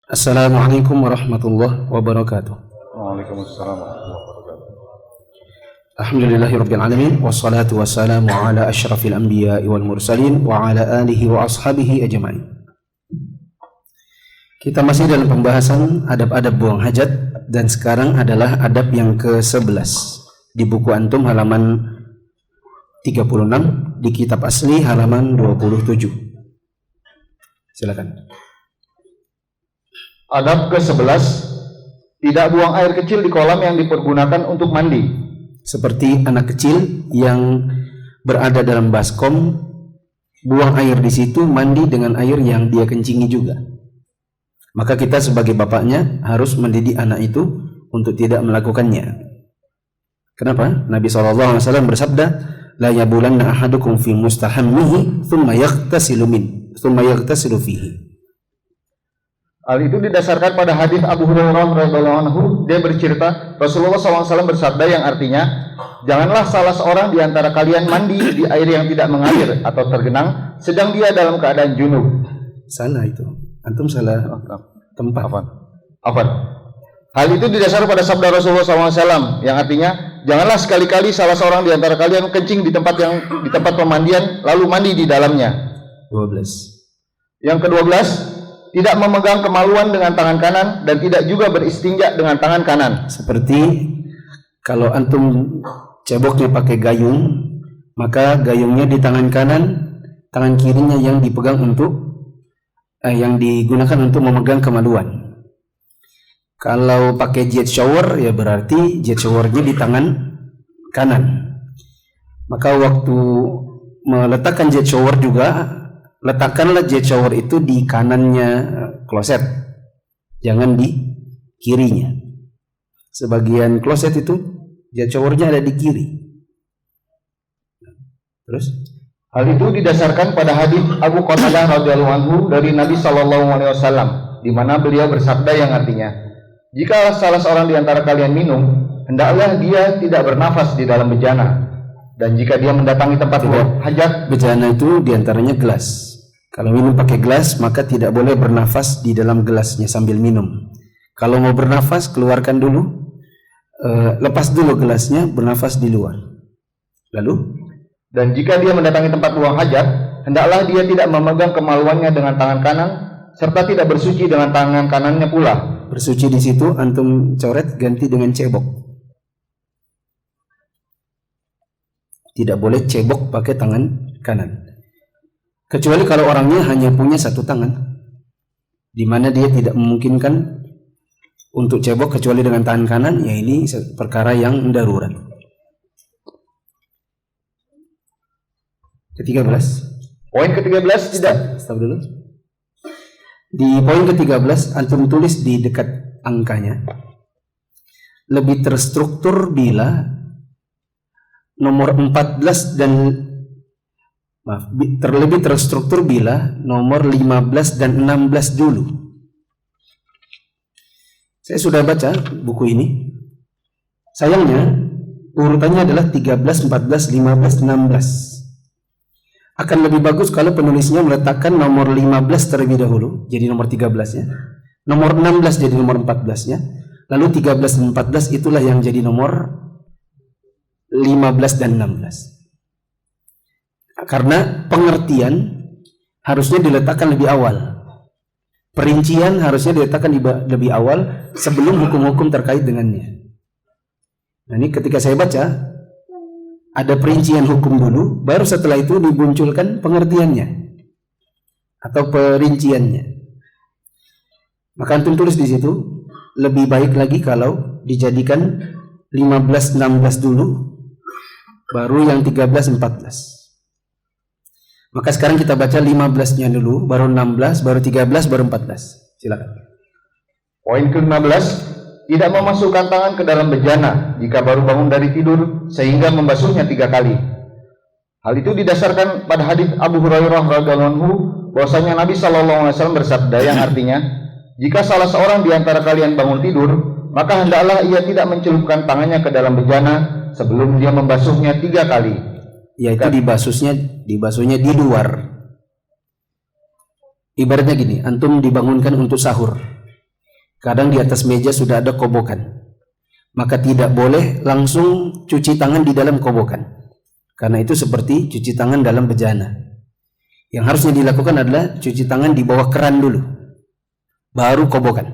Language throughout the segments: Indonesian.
Assalamualaikum warahmatullahi wabarakatuh. Waalaikumsalam warahmatullahi wabarakatuh. Alhamdulillahirabbil alamin wassalatu wassalamu ala asyrafil anbiya'i wal mursalin wa ala alihi wa ashabihi ajmain. Kita masih dalam pembahasan adab-adab buang hajat dan sekarang adalah adab yang ke-11 di buku antum halaman 36, di kitab asli halaman 27. Silakan. Adab ke-11, tidak buang air kecil di kolam yang dipergunakan untuk mandi. Seperti anak kecil yang berada dalam baskom, buang air di situ, mandi dengan air yang dia kencingi juga. Maka kita sebagai bapaknya harus mendidik anak itu untuk tidak melakukannya. Kenapa? Nabi SAW bersabda, la yabulanna ahadukum fi mustahammihi thumma yaghtasilu fihi. Hal itu didasarkan pada hadis Abu Hurairah radhiyallahu anhu. Dia bercerita, Rasulullah SAW bersabda yang artinya, janganlah salah seorang di antara kalian mandi di air yang tidak mengalir atau tergenang sedang dia dalam keadaan junub. Sana itu, antum salah tempat. Apa? Hal itu didasarkan pada sabda Rasulullah SAW yang artinya, janganlah sekali-kali salah seorang di antara kalian kencing di tempat pemandian lalu mandi di dalamnya. 12. Yang ke-12, tidak memegang kemaluan dengan tangan kanan dan tidak juga beristinja dengan tangan kanan. Seperti kalau antum ceboknya pakai gayung, maka gayungnya di tangan kanan, tangan kirinya yang dipegang yang digunakan untuk memegang kemaluan. Kalau pakai jet shower, ya berarti jet showernya di tangan kanan. Maka waktu meletakkan jet shower juga, letakkanlah jet shower itu di kanannya kloset, jangan di kirinya. Sebagian kloset itu jet showernya ada di kiri. Terus hal itu didasarkan pada hadis Abu Qatadah radhiyallahu anhu dari Nabi SAW, di mana beliau bersabda yang artinya, jika salah seorang di antara kalian minum, hendaklah dia tidak bernafas di dalam bejana. Dan jika dia mendatangi tempat buang hajat, bejana itu diantaranya gelas. Kalau minum pakai gelas, maka tidak boleh bernafas di dalam gelasnya sambil minum. Kalau mau bernafas, keluarkan dulu, lepas dulu gelasnya, bernafas di luar. Lalu, dan jika dia mendatangi tempat buang hajat, hendaklah dia tidak memegang kemaluannya dengan tangan kanan, serta tidak bersuci dengan tangan kanannya pula. Bersuci di situ antum coret ganti dengan cebok. Tidak boleh cebok pakai tangan kanan. Kecuali kalau orangnya hanya punya satu tangan, di mana dia tidak memungkinkan untuk cebok kecuali dengan tangan kanan, ya ini perkara yang darurat. Ke-13. Poin ke-13 tidak. Stop dulu. Di poin ke-13 antum tulis di dekat angkanya, lebih terstruktur bila nomor 14 dan terlebih terstruktur bila nomor 15 dan 16 dulu. Saya sudah baca buku ini. Sayangnya urutannya adalah 13, 14, 15, 16. Akan lebih bagus kalau penulisnya meletakkan nomor 15 terlebih dahulu, jadi nomor 13-nya. Nomor 16 jadi nomor 14-nya. Lalu 13 dan 14 itulah yang jadi nomor 15 dan 16. Karena pengertian harusnya diletakkan lebih awal. Perincian harusnya diletakkan lebih awal sebelum hukum-hukum terkait dengannya. Nah, ini ketika saya baca, ada perincian hukum dulu, baru setelah itu dimunculkan pengertiannya atau perinciannya. Maka antum tulis di situ, lebih baik lagi kalau dijadikan 15, 16 dulu, baru yang 13, 14. Maka sekarang kita baca 15-nya dulu, baru 16, baru 13, baru 14. Silakan. Poin ke-15, tidak memasukkan tangan ke dalam bejana jika baru bangun dari tidur sehingga membasuhnya 3 kali. Hal itu didasarkan pada hadis Abu Hurairah radhiyallahu anhu bahwasanya Nabi SAW bersabda yang artinya, jika salah seorang di antara kalian bangun tidur, maka hendaklah ia tidak mencelupkan tangannya ke dalam bejana sebelum dia membasuhnya 3 kali. Yaitu dibasuhnya di luar. Ibaratnya gini, antum dibangunkan untuk sahur. kadang di atas meja sudah ada kobokan, maka tidak boleh langsung cuci tangan di dalam kobokan, karena itu seperti cuci tangan dalam bejana. Yang harusnya dilakukan adalah cuci tangan di bawah keran dulu, baru kobokan.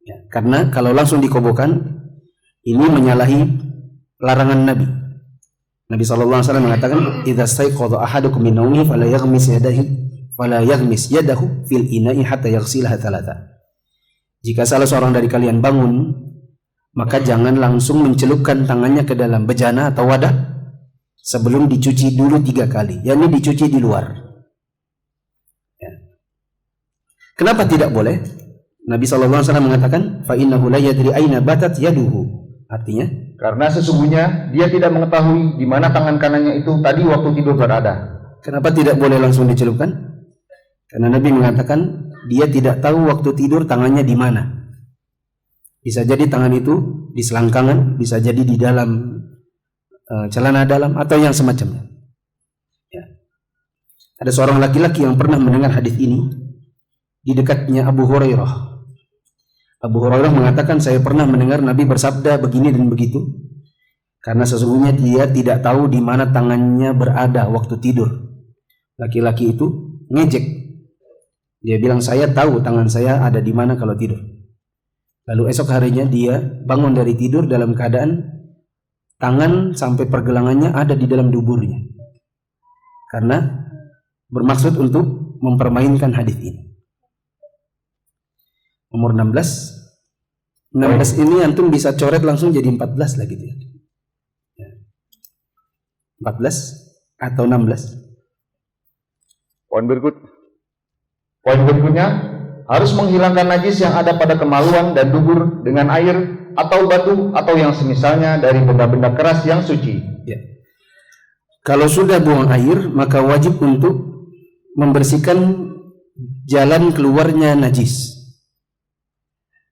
Ya, karena kalau langsung di kobokan, ini menyalahi larangan Nabi. Nabi SAW mengatakan, "Idza staiqadha ahadukum min naumihi fala yaghmis yadahu fil ina'i hatta yaghsilaha thalatha." Jika salah seorang dari kalian bangun, maka jangan langsung mencelupkan tangannya ke dalam bejana atau wadah sebelum dicuci dulu 3 kali, yakni dicuci di luar. Ya. Kenapa tidak boleh? Nabi SAW mengatakan, "Fa innahu la yadri aina batat yaduhu." Artinya, karena sesungguhnya dia tidak mengetahui di mana tangan kanannya itu tadi waktu tidur berada. kenapa tidak boleh langsung dicelupkan? Karena Nabi mengatakan dia tidak tahu waktu tidur tangannya di mana. Bisa jadi tangan itu di selangkangan, bisa jadi di dalam celana dalam, atau yang semacamnya. Ya. Ada seorang laki-laki yang pernah mendengar hadis ini di dekatnya Abu Hurairah. Abu Hurairah mengatakan, saya pernah mendengar Nabi bersabda begini dan begitu, karena sesungguhnya dia tidak tahu di mana tangannya berada waktu tidur. Laki-laki itu ngejek. Dia bilang, saya tahu tangan saya ada di mana kalau tidur. Lalu esok harinya dia bangun dari tidur dalam keadaan tangan sampai pergelangannya ada di dalam duburnya. Karena bermaksud untuk mempermainkan hadis ini. Nomor 16. 16 ini antum bisa coret langsung jadi 14 lah gitu ya. 14 atau 16. Poin berikutnya, harus menghilangkan najis yang ada pada kemaluan dan dubur dengan air atau batu atau yang semisalnya dari benda-benda keras yang suci. Ya. Kalau sudah buang air, maka wajib untuk membersihkan jalan keluarnya najis.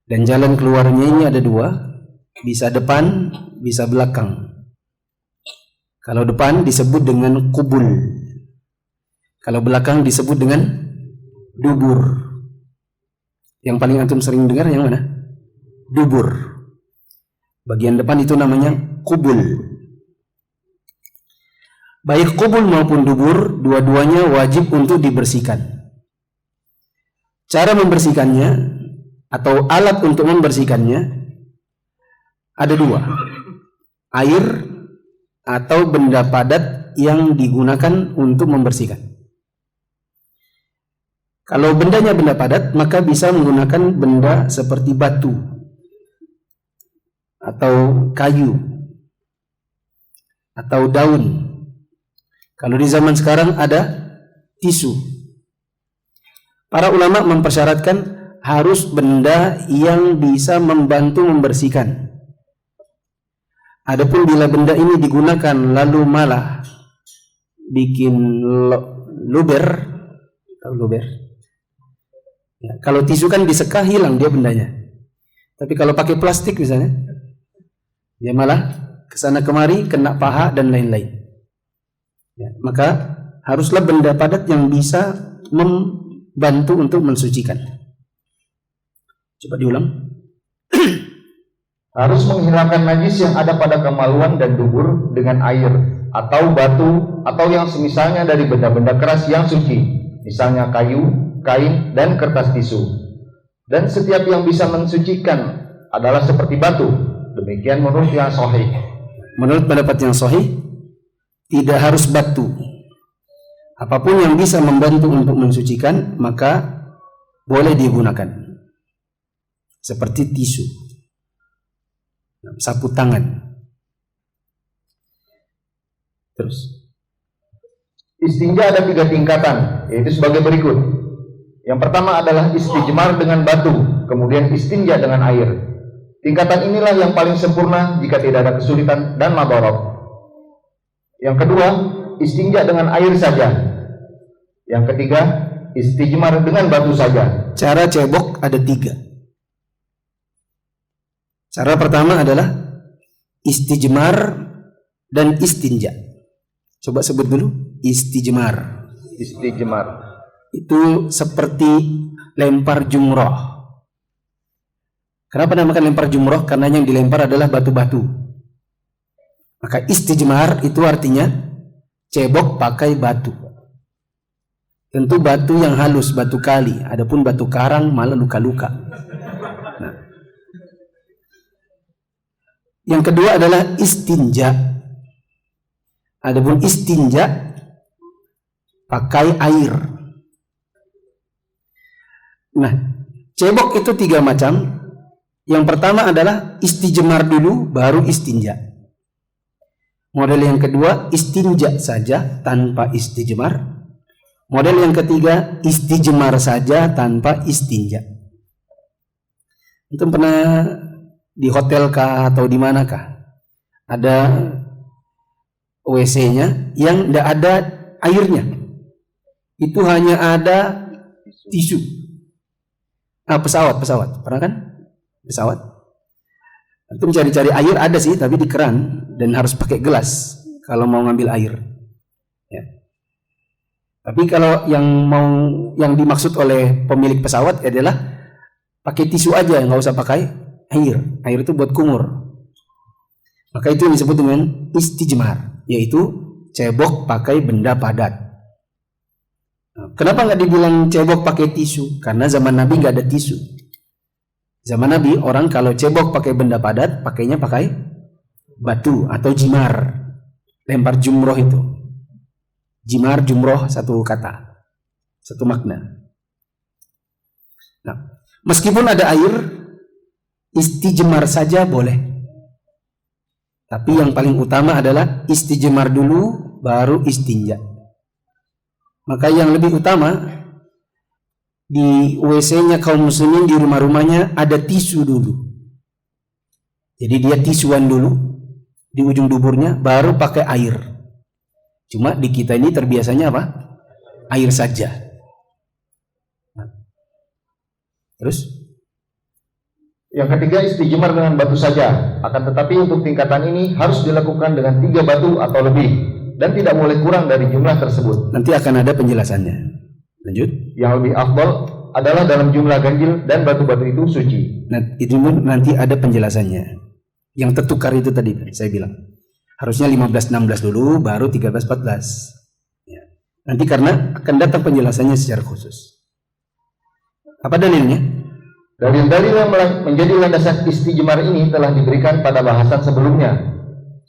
Dan jalan keluarnya ini ada 2, bisa depan, bisa belakang. Kalau depan disebut dengan kubul, kalau belakang disebut dengan dubur. Yang paling antum sering dengar yang mana? Dubur. Bagian depan itu namanya kubul. Baik kubul maupun dubur, dua-duanya wajib untuk dibersihkan. Cara membersihkannya atau alat untuk membersihkannya ada 2. Air atau benda padat yang digunakan untuk membersihkan. Kalau bendanya benda padat, maka bisa menggunakan benda seperti batu atau kayu atau daun. Kalau di zaman sekarang ada tisu. Para ulama mempersyaratkan harus benda yang bisa membantu membersihkan. Adapun bila benda ini digunakan lalu malah bikin luber, tahu luber? Ya, kalau tisu kan diseka hilang dia bendanya. Tapi kalau pakai plastik misalnya, dia malah kesana kemari kena paha dan lain-lain. Ya, maka haruslah benda padat yang bisa membantu untuk mensucikan. Coba diulang. Harus menghilangkan najis yang ada pada kemaluan dan dubur dengan air atau batu atau yang semisalnya dari benda-benda keras yang suci, misalnya kayu, kain, dan kertas tisu. Dan setiap yang bisa mensucikan adalah seperti batu. Demikian menurut yang sahih. Menurut pendapat yang sahih, tidak harus batu. Apapun yang bisa membantu untuk mensucikan, maka boleh digunakan. Seperti tisu, sapu tangan. Terus, istinja ada 3 tingkatan, yaitu sebagai berikut. Yang pertama adalah istijmar dengan batu, kemudian istinja dengan air. Tingkatan inilah yang paling sempurna jika tidak ada kesulitan dan madarat. Yang kedua, istinja dengan air saja. Yang ketiga, istijmar dengan batu saja. Cara cebok ada 3. Cara pertama adalah istijmar dan istinja. Coba sebut dulu. Istijmar. Istijmar itu seperti lempar jumroh. Kenapa namakan lempar jumroh? Karena yang dilempar adalah batu-batu. Maka istijmar itu artinya cebok pakai batu. Tentu batu yang halus, batu kali. Adapun batu karang malah luka-luka. Nah. Yang kedua adalah istinja. Adapun istinja pakai air. Nah, cebok itu 3 macam. Yang pertama adalah istijmar dulu, baru istinja. Model yang kedua istinja saja tanpa istijmar. Model yang ketiga istijmar saja tanpa istinja. Itu pernah di hotel kah atau di manakah ada WC-nya yang tidak ada airnya, itu hanya ada tisu. Pesawat pernah kan? Pesawat itu mencari-cari air ada sih, tapi di keran dan harus pakai gelas kalau mau ngambil air ya. Tapi kalau yang dimaksud oleh pemilik pesawat adalah pakai tisu aja, nggak usah pakai air itu buat kumur. Maka itu yang disebut dengan istijmar, yaitu cebok pakai benda padat. Kenapa nggak dibilang cebok pakai tisu? Karena zaman Nabi nggak ada tisu. Zaman Nabi orang kalau cebok pakai benda padat, pakainya pakai batu atau jimar. Lempar jumroh itu. Jimar, jumroh satu kata, satu makna. Nah, meskipun ada air, istijmar saja boleh. Tapi yang paling utama adalah istijmar dulu, baru istinja. Maka yang lebih utama, di WC-nya kaum muslimin di rumah-rumahnya ada tisu dulu. Jadi dia tisuan dulu di ujung duburnya, baru pakai air. Cuma di kita ini terbiasanya apa? Air saja. Terus? Yang ketiga istijmar dengan batu saja. Akan tetapi untuk tingkatan ini harus dilakukan dengan 3 batu atau lebih dan tidak boleh kurang dari jumlah tersebut. Nanti akan ada penjelasannya. Lanjut. Yang lebih afdal adalah dalam jumlah ganjil dan batu-batu itu suci. Nah, itu nanti ada penjelasannya. Yang tertukar itu tadi saya bilang. Harusnya 15-16 dulu, baru 13-14. Ya. Nanti karena akan datang penjelasannya secara khusus. Apa dalilnya? Dalil-dalil yang menjadi landasan istijmar ini telah diberikan pada bahasan sebelumnya.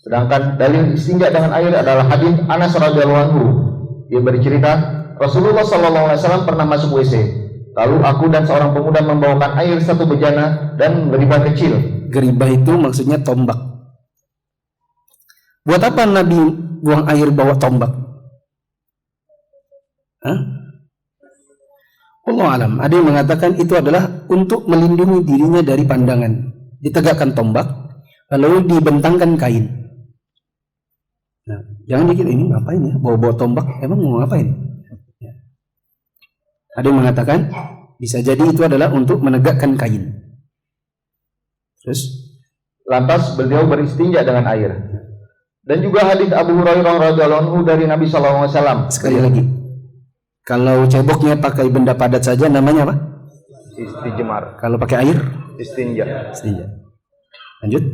Sedangkan dalil istinja dengan air adalah hadis Anas radhiyallahu anhu. Dia bercerita, Rasulullah SAW pernah masuk WC. Lalu aku dan seorang pemuda membawakan air 1 bejana dan geribah kecil. Geribah itu maksudnya tombak. Buat apa Nabi buang air bawa tombak? Allah alam. Ada yang mengatakan itu adalah untuk melindungi dirinya dari pandangan. Ditegakkan tombak, lalu dibentangkan kain. Nah, jangan dikira ini ngapain ya, bawa-bawa tombak, emang mau ngapain? Ya. Ada yang mengatakan bisa jadi itu adalah untuk menegakkan kain. Terus, lantas beliau beristinja dengan air. Dan juga hadis Abu Hurairah radhiyallahu anhu dari Nabi SAW. Sekali lagi, kalau ceboknya pakai benda padat saja namanya apa? Istijmar. Kalau pakai air? Istinja. Lanjut.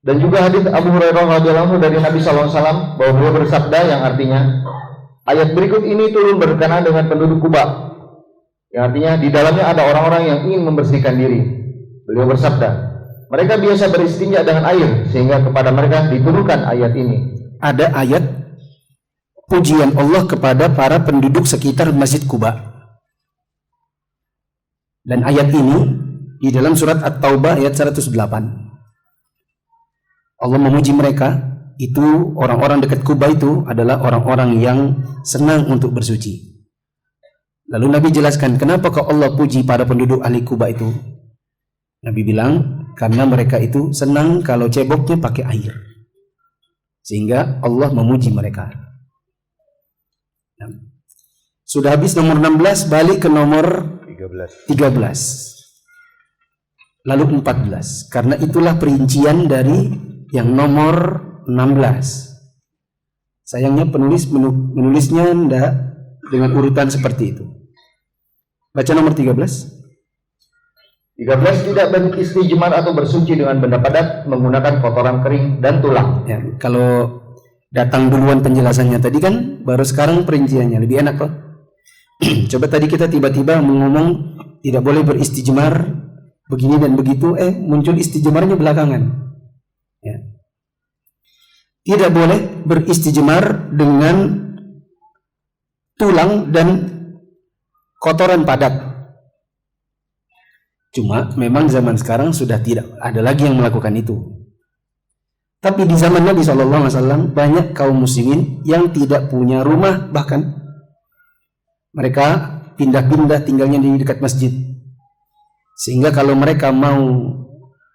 Dan juga hadis Abu Hurairah radhiyallahu anhu dari Nabi SAW bahwa beliau bersabda yang artinya, ayat berikut ini turun berkenaan dengan penduduk Kuba. Yang artinya di dalamnya ada orang-orang yang ingin membersihkan diri. Beliau bersabda, mereka biasa beristinja dengan air sehingga kepada mereka diturunkan ayat ini. Ada ayat pujian Allah kepada para penduduk sekitar Masjid Kuba. Dan ayat ini di dalam surat At-Taubah ayat 108. Allah memuji mereka, itu orang-orang dekat Kuba itu adalah orang-orang yang senang untuk bersuci. Lalu Nabi jelaskan kenapa kok Allah puji para penduduk ahli Kuba itu. Nabi bilang karena mereka itu senang kalau ceboknya pakai air, sehingga Allah memuji mereka. Sudah habis nomor 16, balik ke nomor 13. Lalu 14. Karena itulah perincian dari yang nomor 16. Sayangnya penulis menulisnya enggak dengan urutan seperti itu. Baca nomor 13. 13. Tidak beristijmar atau bersuci dengan benda padat menggunakan kotoran kering dan tulang. Ya, kalau datang duluan penjelasannya tadi kan, baru sekarang perinciannya lebih enak kok. Coba tadi kita tiba-tiba ngomong tidak boleh beristijmar begini dan begitu, muncul istijmarnya belakangan. Ya. Tidak boleh beristijmar dengan tulang dan kotoran padat. Cuma memang zaman sekarang sudah tidak ada lagi yang melakukan itu. Tapi di zaman Nabi SAW banyak kaum muslimin yang tidak punya rumah, bahkan mereka pindah-pindah tinggalnya di dekat masjid. Sehingga kalau mereka mau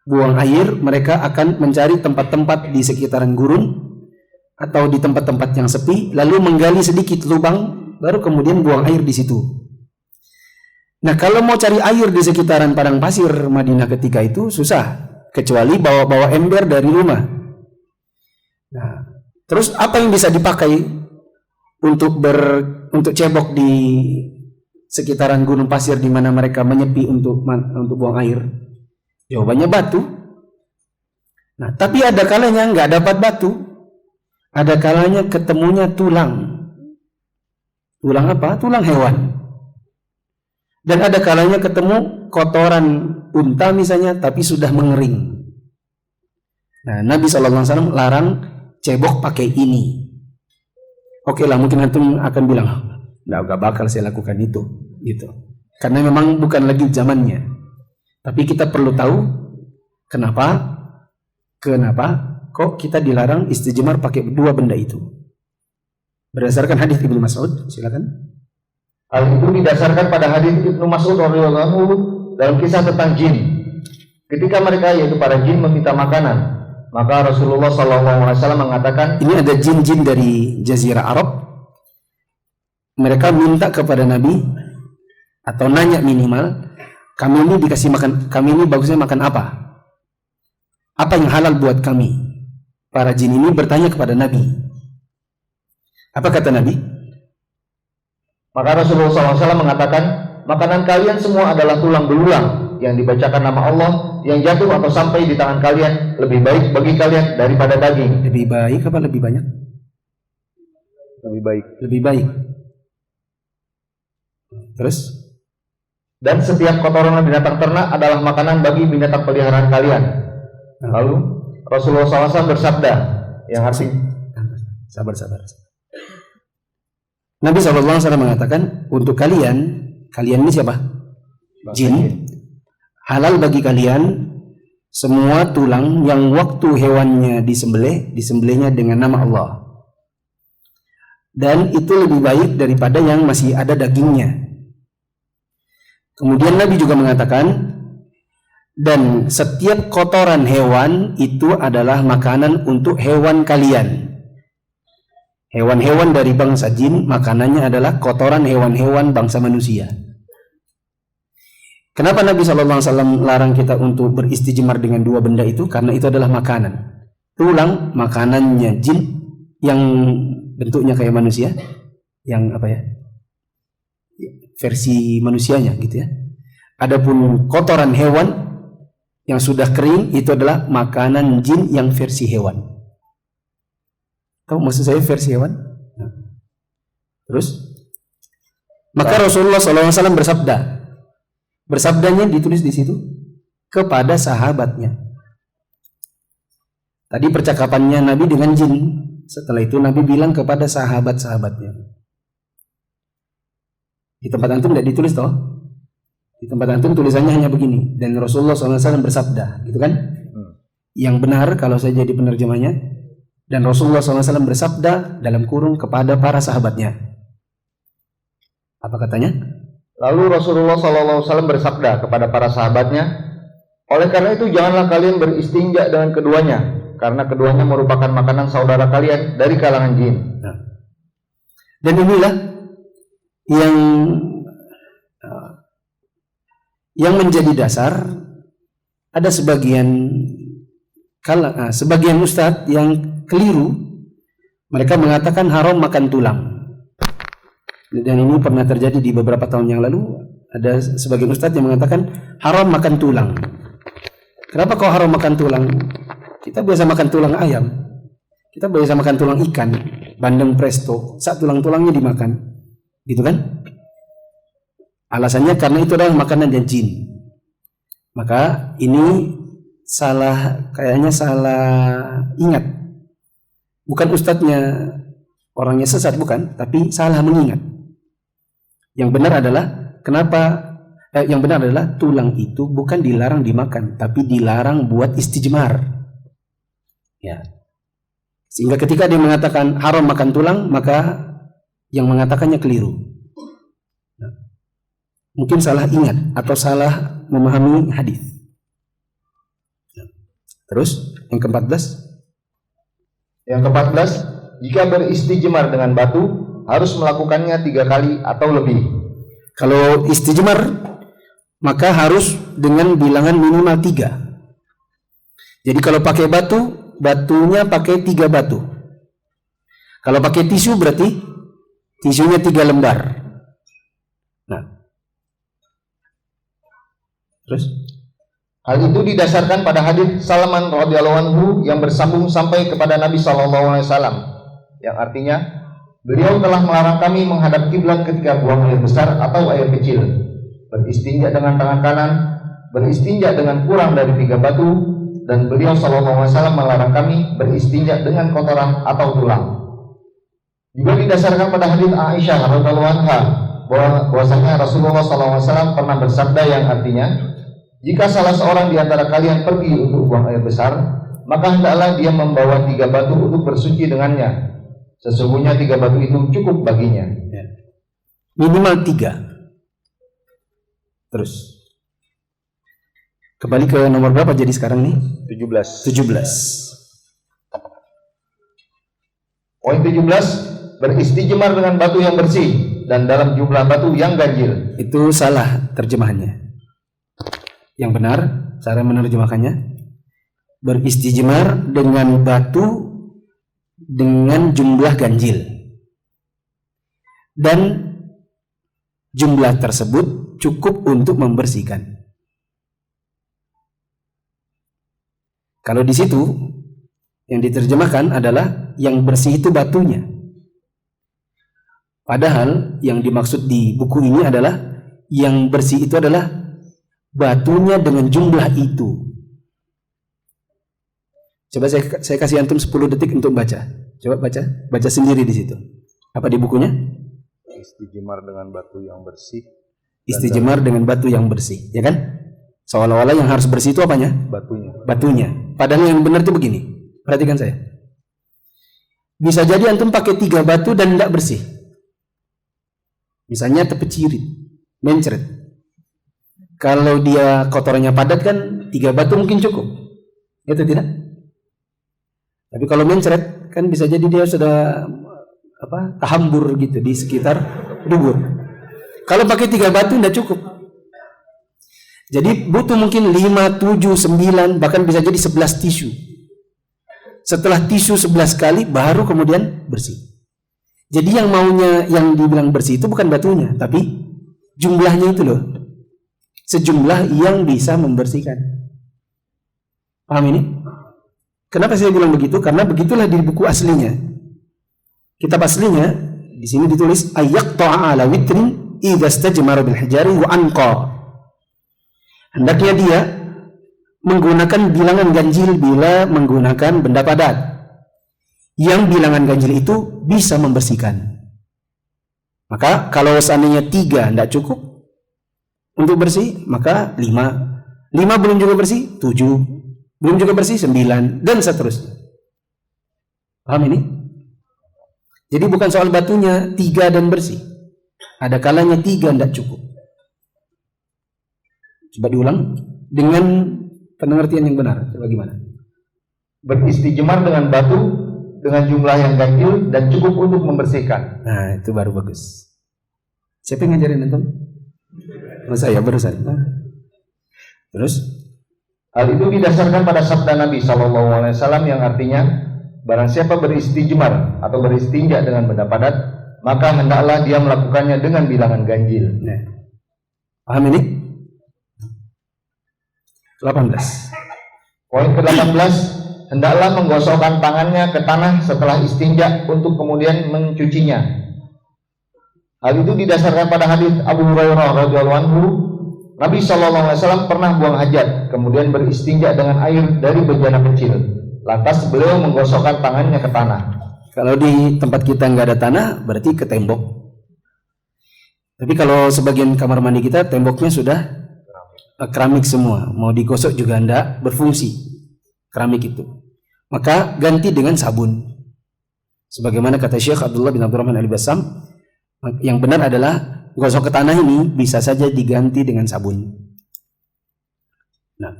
buang air, mereka akan mencari tempat-tempat di sekitaran gurun atau di tempat-tempat yang sepi, lalu menggali sedikit lubang, baru kemudian buang air di situ. Nah, kalau mau cari air di sekitaran padang pasir Madinah ketika itu susah, kecuali bawa-bawa ember dari rumah. Nah, terus apa yang bisa dipakai untuk cebok di sekitaran gunung pasir di mana mereka menyepi untuk buang air? Jawabannya batu. Nah, tapi ada kalanya nggak dapat batu, ada kalanya ketemunya tulang. Tulang apa? Tulang hewan. Dan ada kalanya ketemu kotoran unta misalnya, tapi sudah mengering. Nah, Nabi SAW larang cebok pakai ini. Oke lah, mungkin antum akan bilang, nggak bakal saya lakukan itu, gitu. Karena memang bukan lagi zamannya. Tapi kita perlu tahu kenapa kok kita dilarang istijmar pakai dua benda itu. Berdasarkan hadis Ibnu Mas'ud, silakan. Hal itu didasarkan pada hadis Ibnu Mas'ud radhiyallahu anhu dalam kisah tentang jin. Ketika mereka, yaitu para jin, meminta makanan, maka Rasulullah SAW mengatakan, ini ada jin-jin dari Jazirah Arab. Mereka minta kepada Nabi atau nanya minimal, kami ini dikasih makan, kami ini bagusnya makan apa? Apa yang halal buat kami? Para jin ini bertanya kepada Nabi. Apa kata Nabi? Maka Rasulullah SAW mengatakan, makanan kalian semua adalah tulang belulang yang dibacakan nama Allah, yang jatuh atau sampai di tangan kalian, lebih baik bagi kalian daripada daging. Lebih baik apa lebih banyak? Lebih baik. Lebih baik. Terus? Dan setiap kotoran binatang ternak adalah makanan bagi binatang peliharaan kalian. Lalu Rasulullah SAW bersabda, yang artinya, sabar. Nabi SAW mengatakan, untuk kalian ini siapa? Jin. Halal bagi kalian semua tulang yang waktu hewannya disembelihnya dengan nama Allah. Dan itu lebih baik daripada yang masih ada dagingnya. Kemudian Nabi juga mengatakan, dan setiap kotoran hewan itu adalah makanan untuk hewan kalian. Hewan-hewan dari bangsa jin, makanannya adalah kotoran hewan-hewan bangsa manusia. Kenapa Nabi SAW larang kita untuk beristijmar dengan dua benda itu? Karena itu adalah makanan. Tulang, makanannya jin yang bentuknya kayak manusia, yang apa ya? Versi manusianya gitu ya. Adapun kotoran hewan yang sudah kering itu adalah makanan jin yang versi hewan. Tahu maksud saya versi hewan? Nah. Terus? Maka Rasulullah SAW bersabdanya ditulis di situ kepada sahabatnya. Tadi percakapannya Nabi dengan jin. Setelah itu Nabi bilang kepada sahabat-sahabatnya. Di tempat antum tidak ditulis toh? Di tempat antum tulisannya hanya begini. Dan Rasulullah SAW bersabda, gitu kan? Yang benar kalau saya jadi penerjemahnya. Dan Rasulullah SAW bersabda dalam kurung kepada para sahabatnya. Apa katanya? Lalu Rasulullah SAW bersabda kepada para sahabatnya, oleh karena itu janganlah kalian beristinja dengan keduanya, karena keduanya merupakan makanan saudara kalian dari kalangan jin. Nah. Dan inilah yang menjadi dasar. Ada sebagian ustadz yang keliru, mereka mengatakan haram makan tulang. Dan ini pernah terjadi di beberapa tahun yang lalu. Ada sebagian ustadz yang mengatakan haram makan tulang. Kenapa kau haram makan tulang? Kita biasa makan tulang ayam, kita biasa makan tulang ikan, bandeng presto, saat tulang-tulangnya dimakan, gitu kan? Alasannya karena itu adalah makanan dan jin. Maka ini kayaknya salah ingat. Bukan ustadznya orangnya sesat, bukan, tapi salah mengingat. Yang benar adalah yang benar adalah tulang itu bukan dilarang dimakan, tapi dilarang buat istijmar. Ya. Sehingga ketika dia mengatakan haram makan tulang, maka yang mengatakannya keliru. Nah, mungkin salah ingat atau salah memahami hadis. Terus yang ke-14. Yang ke-14, jika beristijmar dengan batu harus melakukannya 3 kali atau lebih. Kalau istijmar maka harus dengan bilangan minimal 3. Jadi kalau pakai batu, batunya pakai 3 batu. Kalau pakai tisu berarti tisunya 3 lembar. Nah, terus hal itu didasarkan pada hadis Salman radhiyallahu anhu yang bersambung sampai kepada Nabi SAW, yang artinya beliau telah melarang kami menghadap kiblat ketika buang air besar atau air kecil, beristinja dengan tangan kanan, beristinja dengan kurang dari 3 batu, dan beliau SAW melarang kami beristinja dengan kotoran atau tulang. Juga didasarkan pada hadis Aisyah radhiyallahu anha bahwasanya Rasulullah SAW pernah bersabda yang artinya, jika salah seorang di antara kalian pergi untuk buang air besar, maka hendaklah dia membawa 3 batu untuk bersuci dengannya. Sesungguhnya 3 batu itu cukup baginya. ya. Minimal 3. Terus kembali ke nomor berapa jadi sekarang nih? 17. Poin 17, beristijmar dengan batu yang bersih dan dalam jumlah batu yang ganjil. Itu salah terjemahannya. Yang benar cara menerjemahkannya, beristijmar dengan batu dengan jumlah ganjil, dan jumlah tersebut cukup untuk membersihkan. Kalau di situ yang diterjemahkan adalah yang bersih itu batunya. Padahal yang dimaksud di buku ini adalah yang bersih itu adalah batunya dengan jumlah itu. Coba saya kasih antum 10 detik untuk baca. Coba baca sendiri di situ. Apa di bukunya? Istijmar dengan batu yang bersih. Istijmar dengan batu yang bersih, ya kan? Seolah-olah yang harus bersih itu apanya? Batunya. Padahal yang benar itu begini. Perhatikan saya. Bisa jadi antum pakai 3 batu dan tidak bersih. Misalnya tepecirit, mencret. Kalau dia kotorannya padat kan 3 batu mungkin cukup. Itu tidak? Tapi kalau mencret kan bisa jadi dia sudah tahambur gitu di sekitar dubur. Kalau pakai 3 batu tidak cukup. Jadi butuh mungkin 5, 7, 9, bahkan bisa jadi 11 tisu. Setelah tisu 11 kali baru kemudian bersih. Jadi yang dibilang bersih itu bukan batunya, tapi jumlahnya itu loh. Sejumlah yang bisa membersihkan. Paham ini? Kenapa saya bilang begitu? Karena begitulah di buku aslinya. Kitab aslinya di sini ditulis ayyaqta'a ala witrin idza istajmara bil hijari wa anqa. Hendaknya dia menggunakan bilangan ganjil bila menggunakan benda padat. Yang bilangan ganjil itu bisa membersihkan. Maka kalau seandainya 3 tidak cukup untuk bersih, maka 5. 5 belum juga bersih, 7. Belum juga bersih, 9, dan seterusnya. Paham ini? Jadi bukan soal batunya 3 dan bersih. Ada kalanya 3 tidak cukup. Coba diulang dengan pengertian yang benar. Coba gimana? Beristijmar dengan batu dengan jumlah yang ganjil dan cukup untuk membersihkan. Nah, itu baru bagus. Siapa yang ngajarin antum? Saya barusan. Terus? Hal itu didasarkan pada sabda Nabi SAW yang artinya, barang siapa beristijmar atau beristinja dengan benda padat, maka hendaklah dia melakukannya dengan bilangan ganjil. Nah, Paham ini? 18. Poin ke-18, hendaklah menggosokkan tangannya ke tanah setelah istinja untuk kemudian mencucinya. Hal itu didasarkan pada hadis Abu Hurairah radhiyallahu anhu, Nabi SAW pernah buang hajat, kemudian beristinja dengan air dari bejana kecil. Lantas beliau menggosokkan tangannya ke tanah. Kalau di tempat kita nggak ada tanah, berarti ke tembok. Tapi kalau sebagian kamar mandi kita temboknya sudah keramik semua, mau digosok juga enggak berfungsi keramik itu. Maka ganti dengan sabun. Sebagaimana kata Syekh Abdullah bin Abdurrahman Al-Bassam, yang benar adalah gosok ke tanah ini bisa saja diganti dengan sabun. Nah,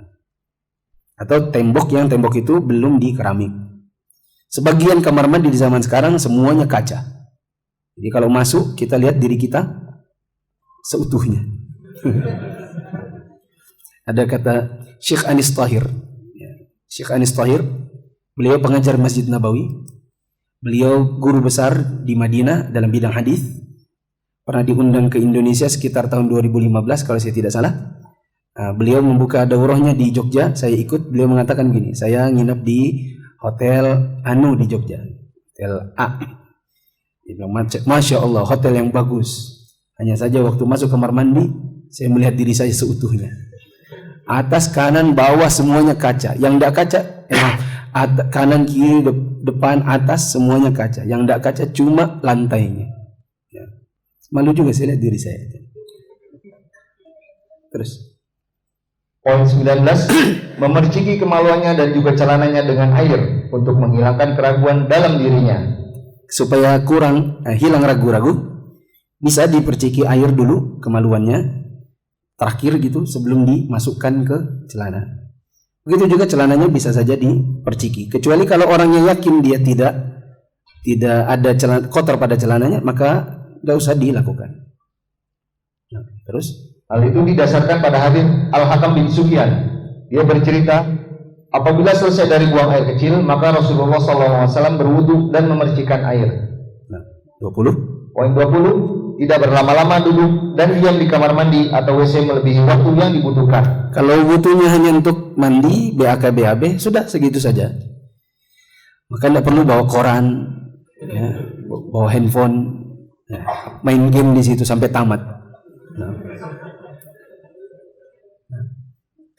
atau tembok itu belum di keramik. Sebagian kamar mandi di zaman sekarang semuanya kaca. Jadi kalau masuk kita lihat diri kita seutuhnya. Ada kata Syekh Anis Tahir. Syekh Anis Tahir, beliau pengajar Masjid Nabawi. Beliau guru besar di Madinah dalam bidang hadis. Pernah diundang ke Indonesia sekitar tahun 2015 kalau saya tidak salah. Beliau membuka daurahnya di Jogja, saya ikut. Beliau mengatakan gini, saya nginep di hotel Anu di Jogja, hotel A. Masya Allah, hotel yang bagus. Hanya saja waktu masuk kamar mandi, saya melihat diri saya seutuhnya. Atas, kanan, bawah semuanya kaca. Yang tidak kaca, kanan, kiri, depan, atas semuanya kaca. Yang tidak kaca cuma lantainya. Ya. Malu juga saya lihat diri saya. Terus. Poin 19, memerciki kemaluannya dan juga celananya dengan air untuk menghilangkan keraguan dalam dirinya. Supaya hilang ragu-ragu, bisa diperciki air dulu kemaluannya, terakhir gitu sebelum dimasukkan ke celana. Begitu juga celananya bisa saja diperciki. Kecuali kalau orangnya yakin dia tidak ada kotor pada celananya, maka tidak usah dilakukan. Nah, terus hal itu didasarkan pada hadis Al-Hakam bin Sufyan. Dia bercerita, apabila selesai dari buang air kecil, maka Rasulullah SAW berwudu dan memercikan air. Nah, 20. Poin 20, tidak berlama-lama duduk dan diam di kamar mandi atau WC melebihi waktu yang dibutuhkan. Kalau butuhnya hanya untuk mandi, BAB, sudah segitu saja. Maka tidak perlu bawa koran, ya, bawa handphone, ya, main game di situ sampai tamat. Nah.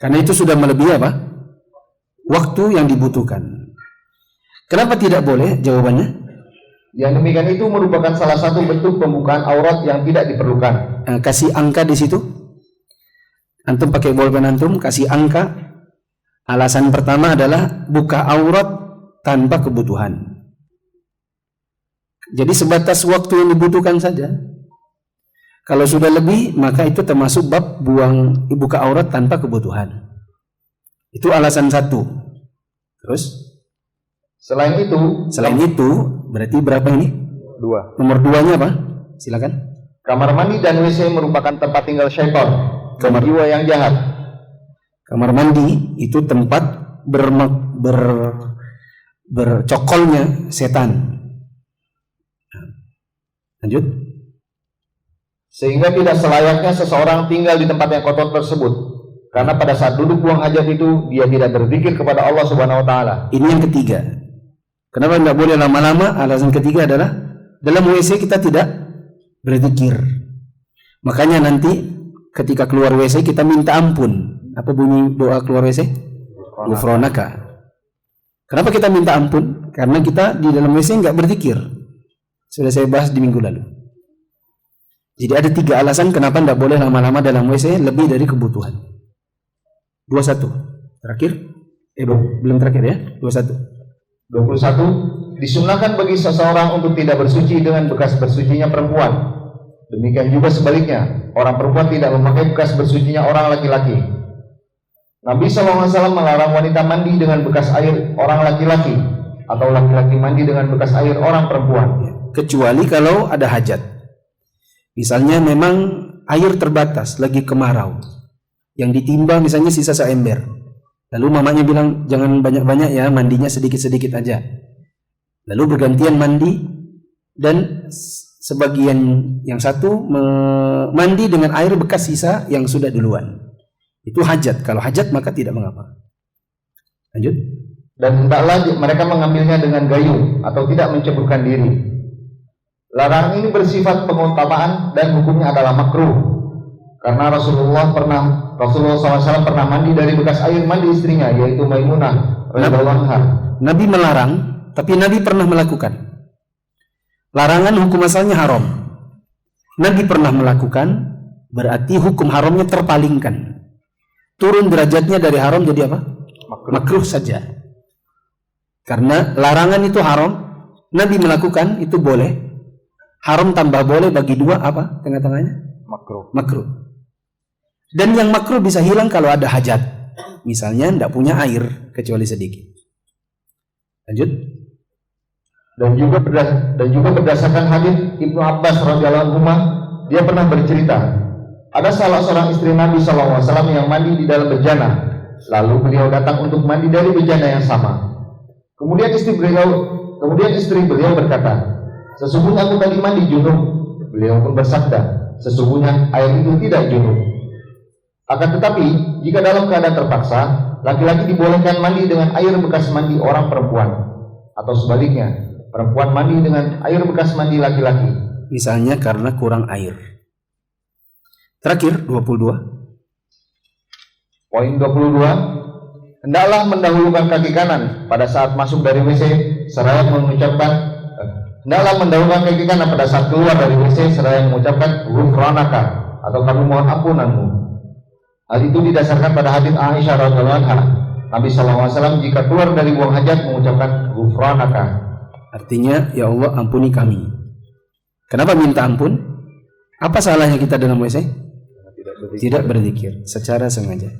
Karena itu sudah melebihi apa? Waktu yang dibutuhkan. Kenapa tidak boleh? Jawabannya, yang demikian itu merupakan salah satu bentuk pembukaan aurat yang tidak diperlukan. Kasih angka di situ. Antum pakai bolpen antum, kasih angka. Alasan pertama adalah buka aurat tanpa kebutuhan. Jadi sebatas waktu yang dibutuhkan saja. Kalau sudah lebih, maka itu termasuk bab buka aurat tanpa kebutuhan. Itu alasan satu. Terus? Selain itu, berarti berapa ini? 2. Nomor 2-nya apa? Silakan. Kamar mandi dan WC merupakan tempat tinggal syaitan, jiwa yang jahat. Kamar mandi itu tempat bercokolnya setan. Lanjut. Sehingga tidak selayaknya seseorang tinggal di tempat yang kotor tersebut. Karena pada saat duduk buang hajat itu, dia tidak berzikir kepada Allah Subhanahu wa Ta'ala. Ini yang ketiga. Kenapa tidak boleh lama-lama? Alasan ketiga adalah dalam WC kita tidak berzikir. Makanya nanti ketika keluar WC kita minta ampun. Apa bunyi doa keluar WC? Ghufranaka. Kenapa kita minta ampun? Karena kita di dalam WC nggak berzikir. Sudah saya bahas di minggu lalu. Jadi ada 3 alasan kenapa tidak boleh lama-lama dalam WC lebih dari kebutuhan. 21. Terakhir? Belum terakhir ya? 21. 21. Disunahkan bagi seseorang untuk tidak bersuci dengan bekas bersucinya perempuan. Demikian juga sebaliknya, orang perempuan tidak memakai bekas bersucinya orang laki-laki. Nabi SAW melarang wanita mandi dengan bekas air orang laki-laki, atau laki-laki mandi dengan bekas air orang perempuan. Kecuali kalau ada hajat. Misalnya memang air terbatas, lagi kemarau, yang ditimba misalnya sisa seember. Lalu mamanya bilang jangan banyak-banyak ya, mandinya sedikit-sedikit aja. Lalu bergantian mandi dan sebagian yang satu mandi dengan air bekas sisa yang sudah duluan. Itu hajat. Kalau hajat maka tidak mengapa. Lanjut. Dan hendaklah mereka mengambilnya dengan gayung atau tidak menceburkan diri. Larangan ini bersifat pengutamaan dan hukumnya adalah makruh. Karena Rasulullah SAW pernah mandi dari bekas air mandi istrinya, yaitu Maimunah radhiyallahu anha. Nabi melarang, tapi Nabi pernah melakukan. Larangan hukum asalnya haram. Nabi pernah melakukan, berarti hukum haramnya terpalingkan. Turun derajatnya dari haram jadi apa? Makruh saja. Karena larangan itu haram, Nabi melakukan itu boleh. Haram tambah boleh bagi dua apa? Tengah-tengahnya? Makruh. Dan yang makruh bisa hilang kalau ada hajat. Misalnya tidak punya air kecuali sedikit. Lanjut. Dan juga berdasarkan hadis Ibnu Abbas radhiyallahu anhu, dia pernah bercerita, ada salah seorang istri Nabi SAW yang mandi di dalam bejana, lalu beliau datang untuk mandi dari bejana yang sama. Kemudian istri beliau berkata, sesungguhnya aku tadi mandi junub. Beliau pun bersabda, sesungguhnya air itu tidak junub. Akan tetapi, jika dalam keadaan terpaksa, laki-laki dibolehkan mandi dengan air bekas mandi orang perempuan, atau sebaliknya, perempuan mandi dengan air bekas mandi laki-laki. Misalnya karena kurang air. Terakhir 22. Poin 22. Hendaklah mendahulukan kaki kanan pada saat masuk dari WC seraya mengucapkan pada saat keluar dari WC seraya mengucapkan ghufranaka atau kami mohon ampunanmu. Hal itu didasarkan pada hadis Aisyah radhiyallahu anha. Nabi SAW jika keluar dari buang hajat mengucapkan ghufranaka. Artinya, ya Allah ampuni kami. Kenapa minta ampun? Apa salahnya kita dalam WC? Tidak berzikir secara sengaja.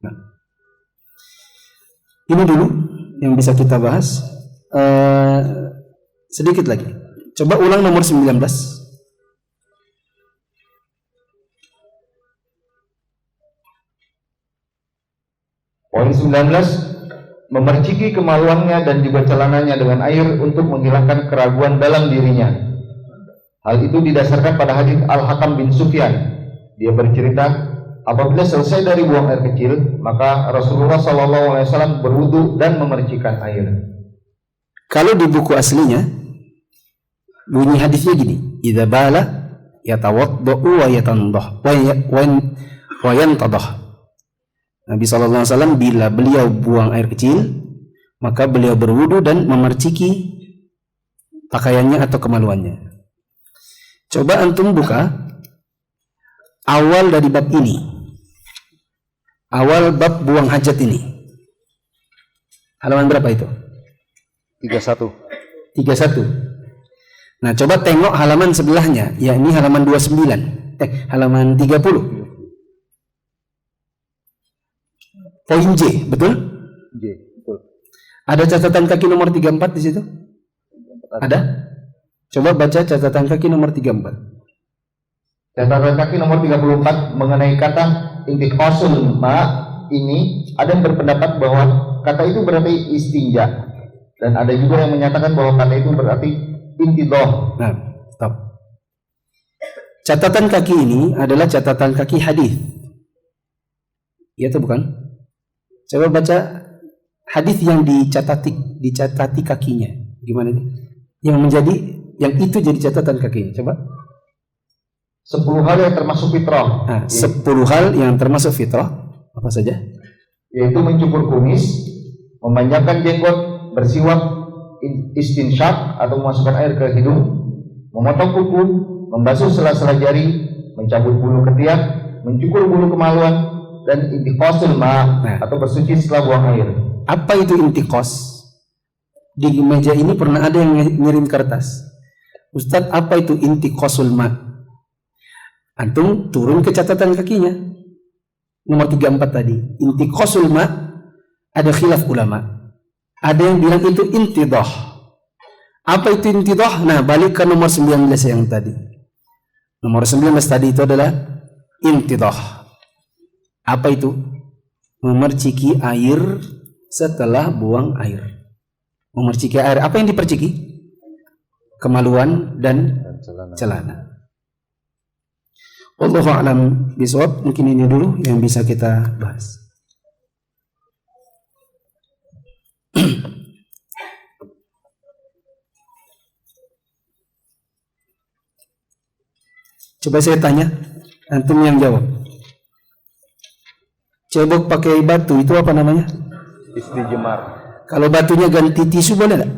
Nah, ini dulu yang bisa kita bahas. Sedikit lagi. Coba ulang nomor 19. Poin 19. Memerciki kemaluannya dan juga celananya dengan air untuk menghilangkan keraguan dalam dirinya. Hal itu didasarkan pada hadis Al-Hakam bin Sufyan. Dia bercerita, apabila selesai dari buang air kecil, maka Rasulullah SAW berwudu dan memercikan air. Kalau di buku aslinya bunyi hadisnya gini, idza bala yatawaddau wa yatandah wa yantadah. Nabi SAW bila beliau buang air kecil, maka beliau berwudu dan memerciki pakaiannya atau kemaluannya. Coba antum buka awal dari bab ini. Awal bab buang hajat ini. Halaman berapa itu? 31. 31. Nah, coba tengok halaman sebelahnya, yakni halaman 29. Halaman 30. Poin J, betul? J, betul. Ada catatan kaki nomor 34 di situ? Ada? Coba baca catatan kaki nomor 34. Catatan kaki nomor 34 mengenai kata intiqasul ma ini, ada yang berpendapat bahwa kata itu berarti istinja, dan ada juga yang menyatakan bahwa kata itu berarti intidoh. Nah, stop. Catatan kaki ini adalah catatan kaki hadis. Iya atau bukan? Coba baca hadis yang dicatati kakinya. Gimana nih? Yang itu jadi catatan kakinya. Coba. 10 hal yang termasuk fitrah. Nah, 10 hal yang termasuk fitrah apa saja? Yaitu mencukur kumis, memanjangkan jenggot, bersiwak, istinsyak atau memasukkan air ke hidung, memotong kuku, membasuh sela-sela jari, mencabut bulu ketiak, mencukur bulu kemaluan, dan intiqasul ma atau bersuci setelah buang air. Apa itu intiqas? Di meja ini pernah ada yang ngirim kertas. Ustadz, apa itu intiqasul ma? Antum turun ke catatan kakinya. Nomor 34 tadi. Intiqasul ma ada khilaf ulama. Ada yang bilang itu intidah. Apa itu intidah? Nah, balik ke nomor 19 yang tadi. Nomor 19 tadi itu adalah intidah. Apa itu? Memerciki air setelah buang air. Memerciki air. Apa yang diperciki? Kemaluan dan celana. Wallahu a'lam bishawab. Mungkin ini dulu yang bisa kita bahas. Coba saya tanya, antum yang jawab. Cebok pakai batu itu apa namanya? Istijmar. Kalau batunya ganti tisu boleh nggak?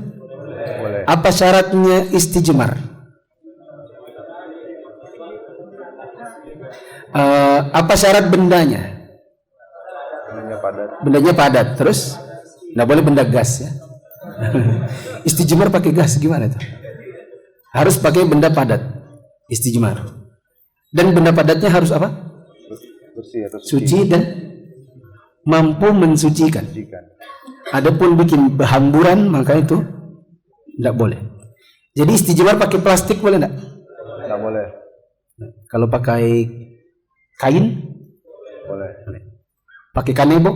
Boleh. Apa syaratnya istijmar? Apa syarat bendanya? Bendanya padat. Terus nggak boleh benda gas ya. Istijmar pakai gas gimana tuh? Harus pakai benda padat. Istijmar. Dan benda padatnya harus apa? Bersih atau Suci dan mampu mensucikan. Adapun bikin berhamburan maka itu tidak boleh. Jadi istijmar pakai plastik boleh enggak? Tidak boleh. Kalau pakai kain Boleh. pakai kanebo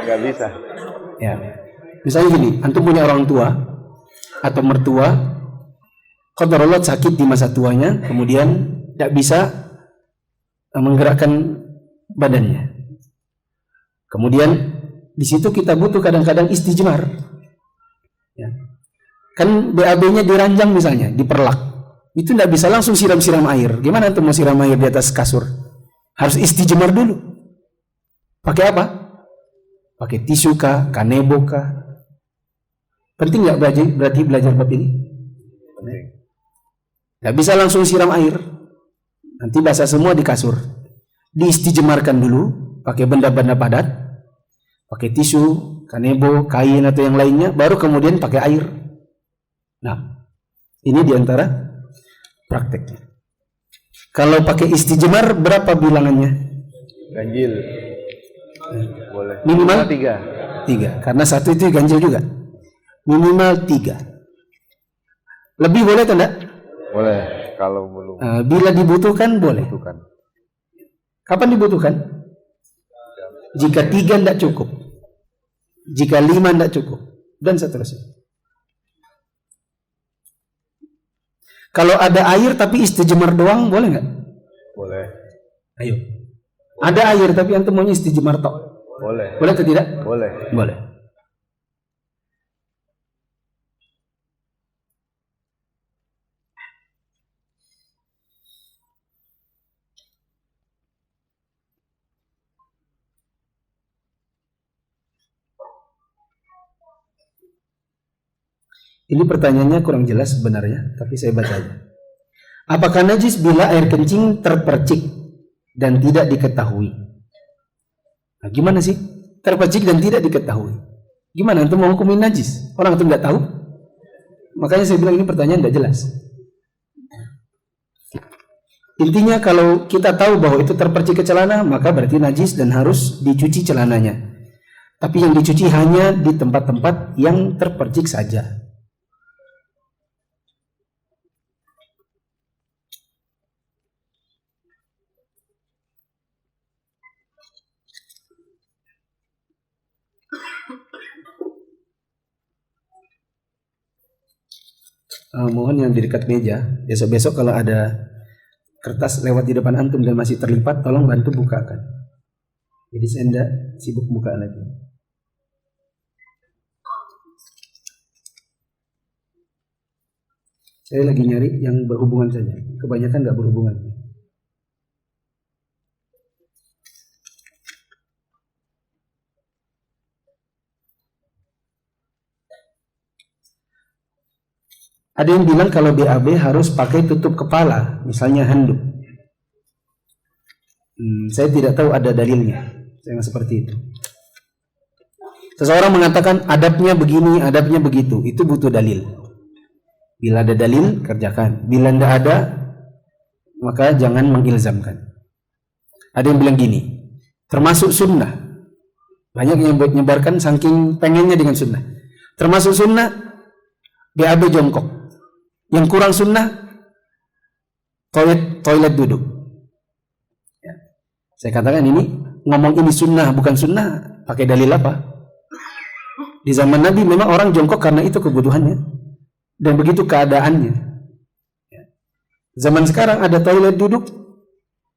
Nggak bisa. ya. Misalnya gini, antum punya orang tua atau mertua, qadarullah sakit di masa tuanya, kemudian tidak bisa menggerakkan badannya. Kemudian di situ kita butuh kadang-kadang istijmar. Ya. Kan BAB-nya diranjang misalnya, diperlak. Itu tidak bisa langsung siram-siram air. Gimana tuh mau siram air di atas kasur? Harus istijmar dulu. Pakai apa? Pakai tisu kah? Kanebo kah? Penting nggak berarti belajar bab ini? Penting. Nggak bisa langsung siram air. Nanti basah semua di kasur. Diistijmarkan dulu, pakai benda-benda padat, pakai tisu, kanebo, kain atau yang lainnya, baru kemudian pakai air. Nah, ini diantara prakteknya. Kalau pakai istijmar berapa bilangannya? Ganjil. Boleh. Minimal 3. 3. Karena satu itu ganjil juga. Minimal 3. Lebih boleh atau enggak? Boleh. Kalau belum Bila dibutuhkan boleh. butuhkan. Kapan dibutuhkan? Jika 3 tidak cukup, jika 5 tidak cukup, dan seterusnya. Kalau ada air tapi istijmar doang boleh nggak? Boleh. Ayo. Ada air tapi antum maunya istijmar tok. Boleh. Boleh atau tidak? Boleh. Boleh. Ini pertanyaannya kurang jelas sebenarnya, tapi saya baca aja. Apakah najis bila air kencing terpercik dan tidak diketahui? Nah, gimana sih? Terpercik dan tidak diketahui. Gimana antum mau hukumin najis? Orang antum nggak tahu? Makanya saya bilang ini pertanyaan nggak jelas. Intinya kalau kita tahu bahwa itu terpercik ke celana, maka berarti najis dan harus dicuci celananya. Tapi yang dicuci hanya di tempat-tempat yang terpercik saja. Mohon yang di dekat meja, besok-besok kalau ada kertas lewat di depan antum dan masih terlipat, tolong bantu bukakan. Jadi saya tidak sibuk buka lagi. Saya lagi nyari yang berhubungan saja. Kebanyakan nggak berhubungan. Ada yang bilang kalau BAB harus pakai tutup kepala, misalnya handuk. Saya tidak tahu ada dalilnya yang seperti itu. Seseorang mengatakan adabnya begini, adabnya begitu, itu butuh dalil. Bila ada dalil, kerjakan. Bila tidak ada, maka jangan mengilzamkan. Ada yang bilang gini, termasuk sunnah. Banyak yang buat nyebarkan saking pengennya dengan sunnah. Termasuk sunnah, BAB jongkok. Yang kurang sunnah, toilet duduk. Ya. Saya katakan ini, ngomong ini sunnah bukan sunnah, pakai dalil apa? Di zaman Nabi memang orang jongkok karena itu kebutuhannya dan begitu keadaannya. Zaman sekarang ada toilet duduk,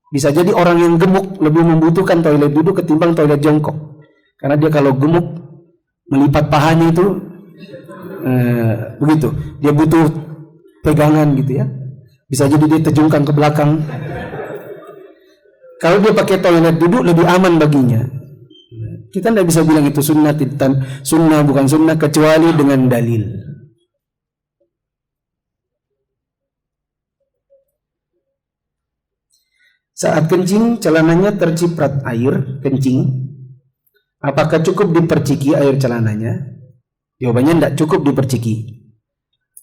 bisa jadi orang yang gemuk lebih membutuhkan toilet duduk ketimbang toilet jongkok, karena dia kalau gemuk melipat pahanya itu begitu, dia butuh pegangan gitu ya. Bisa jadi dia terjungkang ke belakang. Kalau dia pakai toilet duduk lebih aman baginya. Kita tidak bisa bilang itu sunnah bukan sunnah kecuali dengan dalil. Saat kencing celananya terciprat air kencing, apakah cukup diperciki air celananya? Jawabannya tidak cukup diperciki.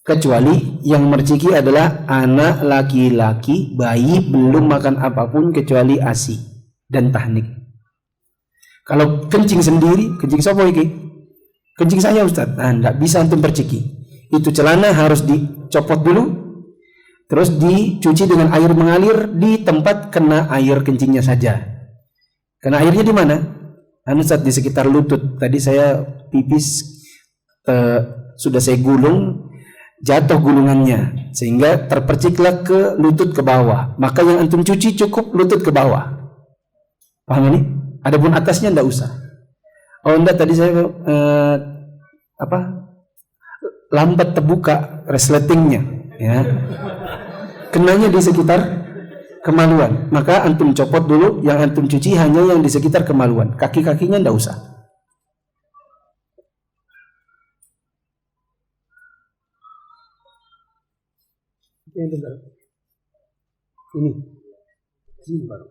Kecuali yang merciki adalah anak laki-laki, bayi belum makan apapun kecuali ASI dan tahnik. Kalau kencing sendiri, kencing siapa iki? Kencing saya Ustaz. Nah, tidak bisa antum perciki. Itu celana harus dicopot dulu, terus dicuci dengan air mengalir di tempat kena air kencingnya saja. Kena airnya di mana? Ustaz, di sekitar lutut. Tadi saya pipis, sudah saya gulung, jatuh gulungannya sehingga terperciklah ke lutut ke bawah, maka yang antum cuci cukup lutut ke bawah. Paham ini? Adapun atasnya enggak usah. Oh enggak, tadi saya lambat terbuka resletingnya ya. Kenanya di sekitar kemaluan, maka antum copot dulu, yang antum cuci hanya yang di sekitar kemaluan, kaki-kakinya enggak usah. Ini baru.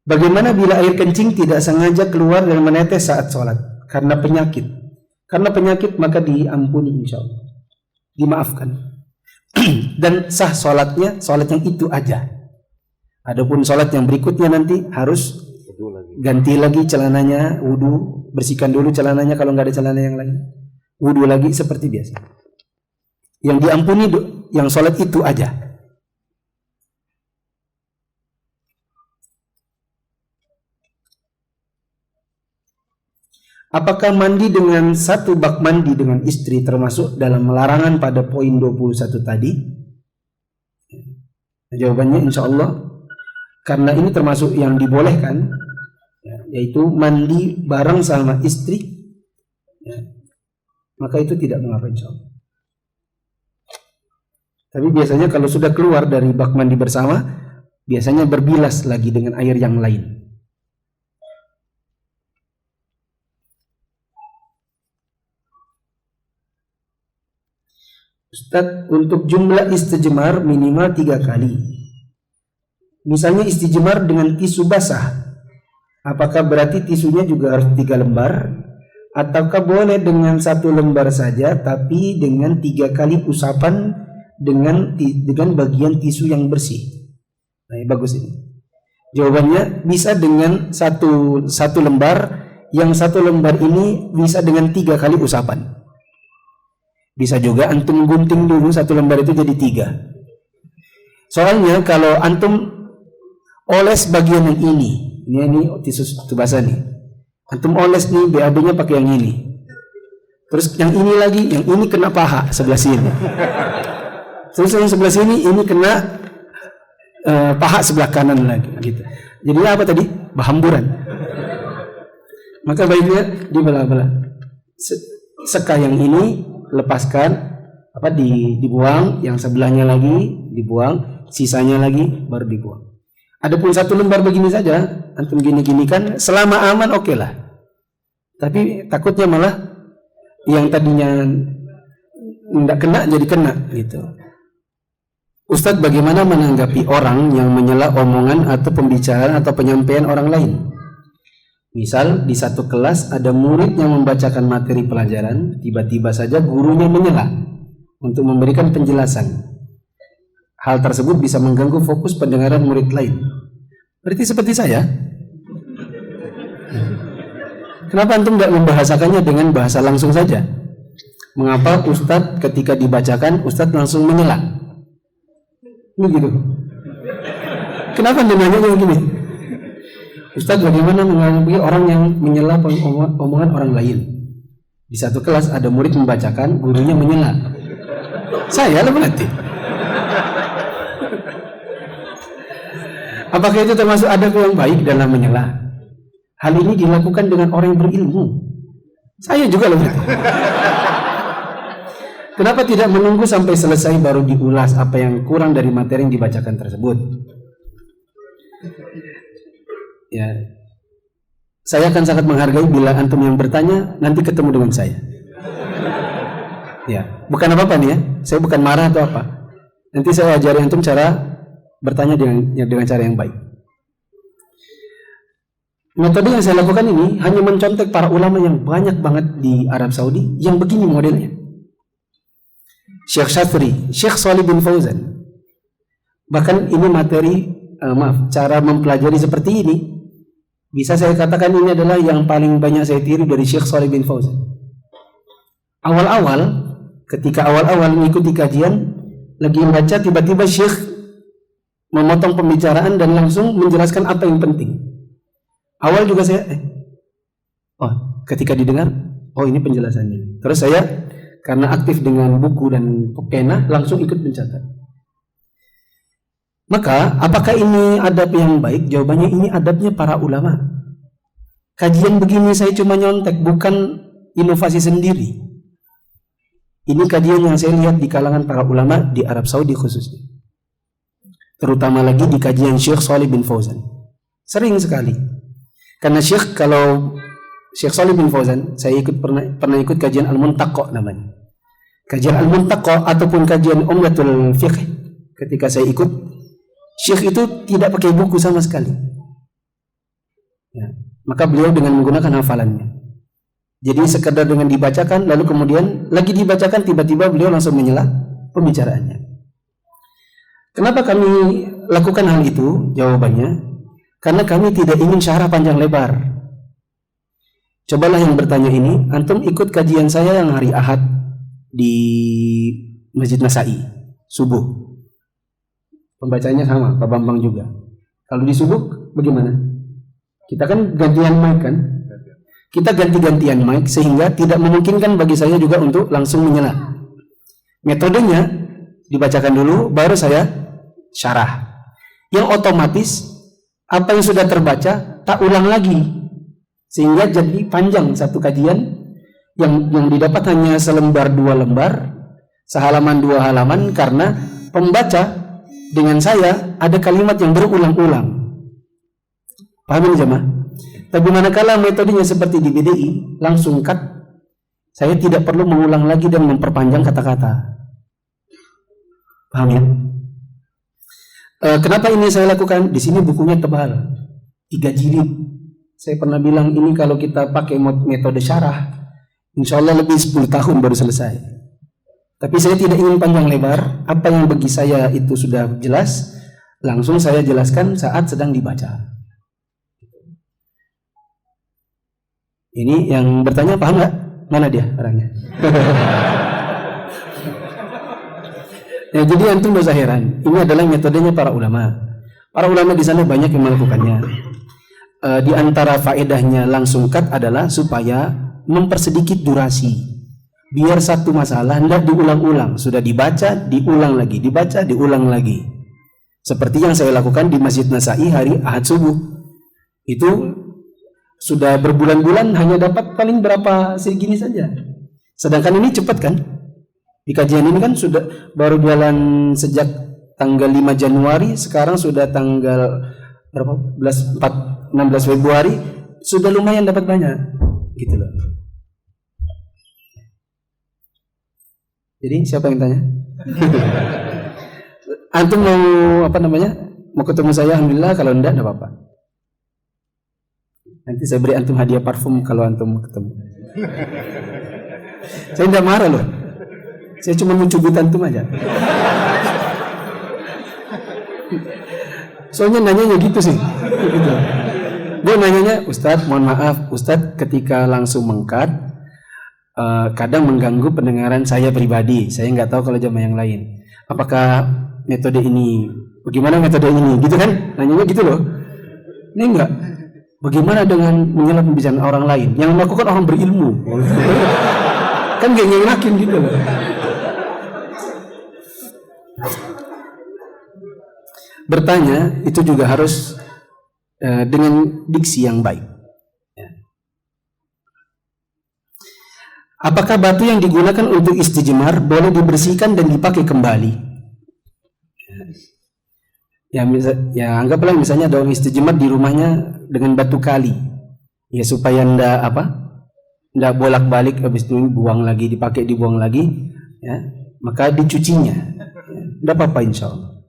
Bagaimana bila air kencing tidak sengaja keluar dan menetes saat sholat karena penyakit? Karena penyakit maka diampuni insya Allah, dimaafkan dan sah sholatnya, sholat yang itu aja. Adapun sholat yang berikutnya nanti harus ganti lagi celananya, wudu, bersihkan dulu celananya kalau nggak ada celana yang lain, wudu lagi seperti biasa. Yang diampuni yang sholat itu aja. Apakah mandi dengan satu bak mandi dengan istri termasuk dalam larangan pada poin 21 tadi? Jawabannya insya Allah, karena ini termasuk yang dibolehkan, yaitu mandi bareng sama istri, maka itu tidak mengapa insya Allah. Tapi biasanya kalau sudah keluar dari bak mandi bersama, biasanya berbilas lagi dengan air yang lain. Ustaz, untuk jumlah istijmar minimal 3 kali. Misalnya istijmar dengan tisu basah, apakah berarti tisunya juga harus 3 lembar? Ataukah boleh dengan 1 lembar saja tapi dengan 3 kali usapan dengan bagian tisu yang bersih? Nah, bagus ini. Jawabannya bisa dengan satu lembar, yang 1 lembar ini bisa dengan 3 kali usapan. Bisa juga antum gunting dulu 1 lembar itu jadi 3. Soalnya kalau antum oles bagian yang ini tisu basah nih, antum oles nih BAB-nya pakai yang ini, terus yang ini lagi, yang ini kena paha sebelah sini, terus yang sebelah sini ini kena paha sebelah kanan lagi, gitu. Jadi apa tadi? Berhamburan. Maka baiknya dibelah-belah. Seka yang ini lepaskan, dibuang, yang sebelahnya lagi dibuang, sisanya lagi baru dibuang. Adapun 1 lembar begini saja, antum gini-gini kan selama aman oke lah. Tapi takutnya malah yang tadinya enggak kena jadi kena gitu. Ustadz, bagaimana menanggapi orang yang menyela omongan atau pembicaraan atau penyampaian orang lain? Misal di satu kelas ada murid yang membacakan materi pelajaran, tiba-tiba saja gurunya menyela untuk memberikan penjelasan. Hal tersebut bisa mengganggu fokus pendengaran murid lain. Berarti seperti saya. Kenapa antum tidak membahasakannya dengan bahasa langsung saja? Mengapa Ustadz ketika dibacakan Ustadz langsung menyela? Ini gitu. Kenapa antum nanya gini? Ustadz, bagaimana menghadapi orang yang menyela omongan orang lain? Di satu kelas ada murid membacakan, gurunya menyela. Saya lah berarti. Apakah itu termasuk adab yang baik dalam menyela? Hal ini dilakukan dengan orang yang berilmu. Saya juga loh berarti. Kenapa tidak menunggu sampai selesai baru diulas apa yang kurang dari materi yang dibacakan tersebut? Ya, saya akan sangat menghargai bila antum yang bertanya nanti ketemu dengan saya. Ya, bukan apa-apa nih ya. Saya bukan marah atau apa. Nanti saya ajari antum cara bertanya dengan cara yang baik. Metode yang saya lakukan ini hanya mencontek para ulama yang banyak banget di Arab Saudi yang begini modelnya. Syekh Syafri, Syekh Shalih bin Fauzan. Bahkan ini materi, cara mempelajari seperti ini. Bisa saya katakan ini adalah yang paling banyak saya tiru dari Syekh Shalih bin Fauzan. Ketika awal-awal mengikuti kajian, lagi membaca tiba-tiba Syekh memotong pembicaraan dan langsung menjelaskan apa yang penting. Awal juga saya, ketika didengar, ini penjelasannya. Terus saya karena aktif dengan buku dan pena langsung ikut mencatat. Maka, apakah ini adab yang baik? Jawabannya ini adabnya para ulama. Kajian begini saya cuma nyontek, bukan inovasi sendiri. Ini kajian yang saya lihat di kalangan para ulama di Arab Saudi khususnya. Terutama lagi di kajian Syekh Shalih bin Fauzan. Sering sekali. Karena Syekh Shalih bin Fauzan, saya pernah ikut kajian Al-Muntaqqa namanya. Kajian Al-Muntaqqa ataupun kajian Umdatul Fiqh. Ketika saya ikut, Syekh itu tidak pakai buku sama sekali. Ya, maka beliau dengan menggunakan hafalannya. Jadi sekedar dengan dibacakan, lalu kemudian lagi dibacakan, tiba-tiba beliau langsung menyela pembicaraannya. Kenapa kami lakukan hal itu? Jawabannya, karena kami tidak ingin syarah panjang lebar. Cobalah yang bertanya ini, antum ikut kajian saya yang hari Ahad di Masjid Nasai, subuh. Pembacanya sama, Pak Bambang juga. Kalau di subuh bagaimana? Kita kan gantian mic kan? Kita ganti-gantian mic sehingga tidak memungkinkan bagi saya juga untuk langsung menyela. Metodenya dibacakan dulu baru saya syarah. Yang otomatis apa yang sudah terbaca tak ulang lagi. Sehingga jadi panjang satu kajian yang didapat hanya selembar dua lembar, sehalaman dua halaman karena pembaca dengan saya ada kalimat yang berulang-ulang. Paham ini jemaah? Tapi manakala metodenya seperti di BDI, langsung cut, saya tidak perlu mengulang lagi dan memperpanjang kata-kata. Paham ya? Kenapa ini saya lakukan? Di sini bukunya tebal, 3 jilid. Saya pernah bilang ini kalau kita pakai metode syarah, insya Allah lebih 10 tahun baru selesai. Tapi saya tidak ingin panjang lebar. Apa yang bagi saya itu sudah jelas, langsung saya jelaskan saat sedang dibaca. Ini yang bertanya paham nggak? Mana dia orangnya? Ya, jadi antum gak usah heran. Ini adalah metodenya para ulama. Para ulama di sana banyak yang melakukannya. Di antara faedahnya langsung cut adalah supaya mempersedikit durasi. Biar satu masalah tidak diulang-ulang, sudah dibaca, diulang lagi, dibaca, diulang lagi. Seperti yang saya lakukan di Masjid Nasai hari Ahad subuh. Itu sudah berbulan-bulan hanya dapat paling berapa segini saja. Sedangkan ini cepat kan? Di kajian ini kan sudah baru jalan sejak tanggal 5 Januari, sekarang sudah tanggal berapa? 16 Februari, sudah lumayan dapat banyak. Gitu loh. Jadi siapa yang tanya? Antum mau mau ketemu saya, alhamdulillah. Kalau enggak apa-apa. Nanti saya beri antum hadiah parfum kalau antum ketemu. Saya tidak marah loh. Saya cuma mau cubit antum aja. Soalnya nanyanya gitu sih. Gitu. Dia nanyanya, Ustadz, mohon maaf, Ustadz ketika langsung mengkat, kadang mengganggu pendengaran saya pribadi. Saya nggak tahu kalau jamaah yang lain. Apakah metode ini? Bagaimana metode ini? Gitu kan? Nanyanya gitu loh. Ini enggak. Bagaimana dengan menyela pembicaraan orang lain? Yang melakukan orang berilmu. Kan gak ngenakin gitu loh. Bertanya itu juga harus dengan diksi yang baik. Apakah batu yang digunakan untuk istijmar boleh dibersihkan dan dipakai kembali? Ya anggaplah misalnya ada orang istijmar di rumahnya dengan batu kali, ya supaya ndak bolak-balik, habis itu buang lagi, dibuang lagi, ya maka dicucinya, ndak apa-apa insya Allah.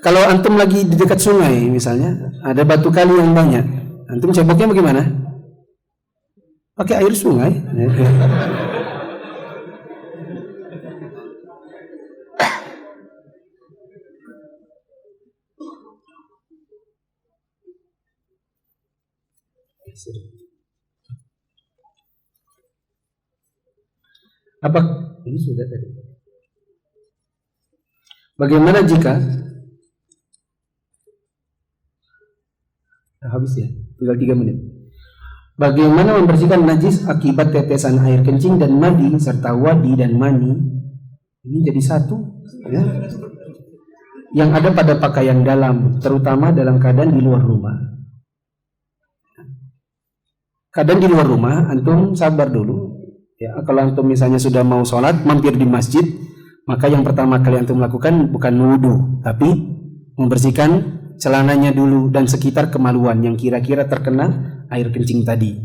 Kalau antum lagi di dekat sungai misalnya, ada batu kali yang banyak, antum ceboknya bagaimana? Pakai air sungai. Apa ini sudah tadi? Bagaimana jika habis ya, tinggal 3 menit. Bagaimana membersihkan najis akibat tetesan air kencing dan mandi serta wadi dan mani? Ini jadi satu, ya. Yang ada pada pakaian dalam, terutama dalam keadaan di luar rumah. Keadaan di luar rumah, antum sabar dulu. Ya, kalau antum misalnya sudah mau sholat, mampir di masjid, maka yang pertama kali antum lakukan bukan wudu, tapi membersihkan celananya dulu dan sekitar kemaluan yang kira-kira terkena air kencing tadi.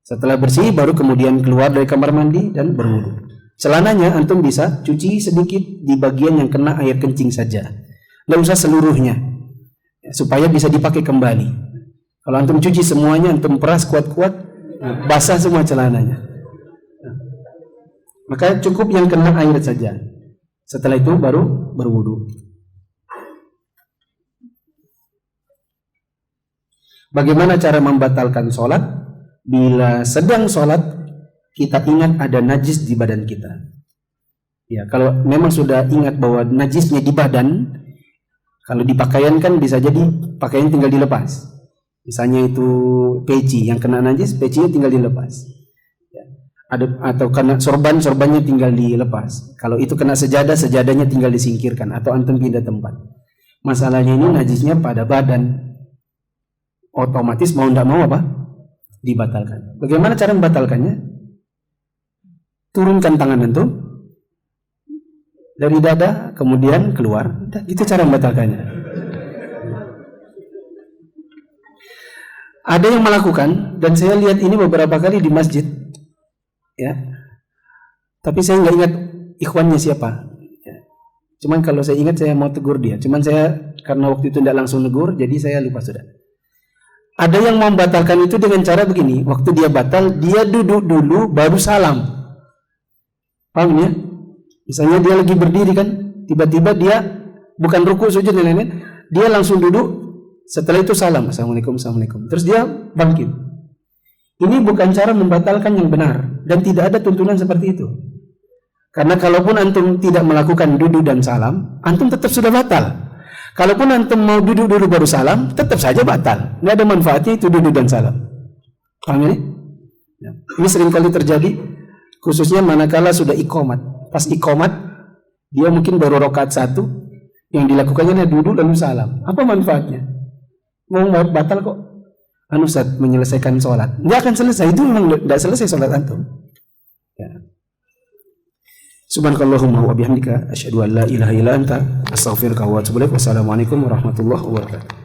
Setelah bersih, baru kemudian keluar dari kamar mandi dan berwudu. Celananya antum bisa cuci sedikit di bagian yang kena air kencing saja, nggak usah seluruhnya, ya, supaya bisa dipakai kembali. Kalau antum cuci semuanya, antum peras kuat-kuat, basah semua celananya. Maka cukup yang kena air saja. Setelah itu baru berwudu. Bagaimana cara membatalkan sholat? Bila sedang sholat, kita ingat ada najis di badan kita. Ya, kalau memang sudah ingat bahwa najisnya di badan, kalau di pakaian kan bisa jadi pakaian tinggal dilepas. Misalnya itu peci yang kena najis, pecinya tinggal dilepas. Ya. Atau kena sorbannya tinggal dilepas. Kalau itu kena sejadah, sejadahnya tinggal disingkirkan atau antum pindah tempat. Masalahnya ini najisnya pada badan. Otomatis mau tidak mau dibatalkan. Bagaimana cara membatalkannya? Turunkan tangan antum dari dada, kemudian keluar. Itu cara membatalkannya. Ada yang melakukan, dan saya lihat ini beberapa kali di masjid, ya. Tapi saya nggak ingat ikhwannya siapa. Ya. Cuman kalau saya ingat saya mau tegur dia. Cuman saya karena waktu itu tidak langsung negur, jadi saya lupa sudah. Ada yang membatalkan itu dengan cara begini. Waktu dia batal, dia duduk dulu baru salam. Paham ya? Misalnya dia lagi berdiri kan, tiba-tiba dia bukan ruku sujud dan lain-lain, dia langsung duduk. Setelah itu salam, assalamualaikum, assalamualaikum. Terus dia bangkit. Ini bukan cara membatalkan yang benar dan tidak ada tuntunan seperti itu. Karena kalaupun antum tidak melakukan duduk dan salam, antum tetap sudah batal. Kalaupun antum mau duduk dulu baru salam, tetap saja batal. Nggak ada manfaatnya itu duduk dan salam. Paham ini? Ya. Ini seringkali terjadi, khususnya manakala sudah iqomat. Pas iqomat, dia mungkin baru rakaat 1, yang dilakukannya adalah duduk lalu salam. Apa manfaatnya? Mau batal kok? Ustaz menyelesaikan sholat. Nggak akan selesai, itu memang nggak selesai sholat antum. Ya. Subhanakallahumma wa bihamdika asyhadu an la ilaha illa anta astaghfiruka wa atubu ilaik. Wassalamualaikum warahmatullahi wabarakatuh.